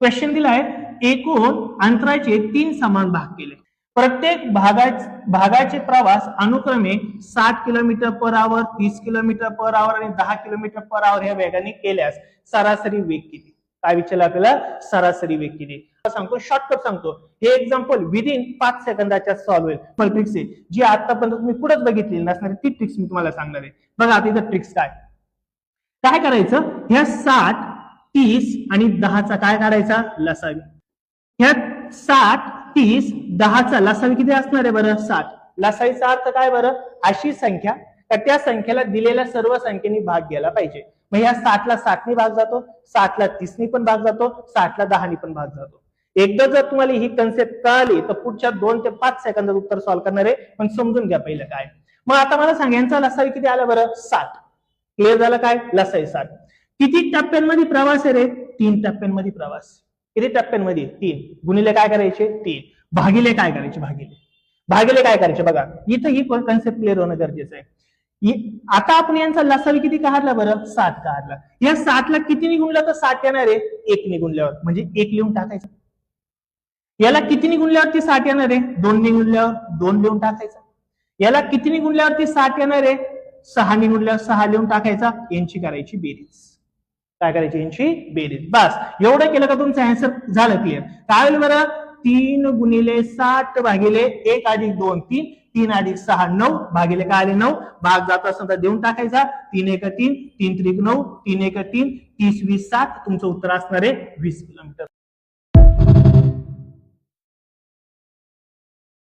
Question दिला आहे एकूण अंतराचे 3 समान भाग केले. प्रत्येक भागाचे प्रवास अनुक्रमे 60 kilometre per hour, 30 kilometre per hour आणि 10 किलोमीटर पर आवर या वेगाने केल्यास सरासरी वेग किती? काय विचारलं आपल्याला? सरासरी वेग किती? सांगतो, शॉर्टकट सांगतो. हे एक्झाम्पल विदिन 5 सेकंदाच्या सॉल्व्ह होईल. ट्रिक्स आहे जी आतापर्यंत तुम्ही पुढेच बघितलेली नसणारी ती ट्रिक्स मी तुम्हाला सांगणार आहे. बघा आता इथं ट्रिक्स काय करायचं, ह्या 60, 30 आणि 10चा काय काढायचा? लसावी. ह्या 60, 30, 10चा लसावी किती असणार आहे बरं? 60. लसावीचा अर्थ काय बरं? अशी संख्या तर त्या संख्येला दिलेल्या सर्व संख्येने भाग घ्यायला पाहिजे. मग ह्या 60ला 60ने भाग जातो, 60ला 30ने पण भाग जातो, 60ला 10ने पण भाग जातो. एकदा जर तुम्हाला ही कन्सेप्ट कळाली तर पुढच्या 2 ते 5 सेकंदात उत्तर सॉल्व्ह करणार आहे. पण समजून घ्या पहिलं काय. मग आता मला सांग यांचा लसावी किती आला बरं? 60. क्लिअर झालं काय? लसावी 60. किती टप्प्यांमध्ये प्रवास आहे रे? 3 टप्प्यांमध्ये प्रवास. किती टप्प्यांमध्ये? 3. गुणिले काय करायचे? 3. भागिले काय करायचे? भागिले काय करायचे? बघा इथं ही कन्सेप्ट क्लिअर होणं गरजेचं आहे. आता आपण यांचा लसावी किती काढला बरं? 60 काढला. या 60ला कितीने गुणलं तर 60 येणार आहे? 1ने गुणल्यावर, म्हणजे 1 लिहून टाकायचं. याला कितीने गुणल्यावरती 60 येणार आहे? 2ने गुणल्यावर 2 लिहून टाकायचं. याला कितीने गुणल्यावरती 60 येणार आहे? 6ने गुणल्यावर 6 लिहून टाकायचा. यांची करायची बेरीज. काय करायची? यांची बेरीज. बस एवढं केलं का तुमचं आन्सर झालं क्लिअर. काय होईल बरं? 3 गुणिले 60 भागिले 1 अधिक 2 3, 3 अधिक 6 9 भागिले काय आले? 9. भाग जात असेल तर देऊन टाकायचा. 3 1 3, 3 3 9, 3 1 3, 30 20 60. तुमचं उत्तर असणार आहे 20 किलोमीटर.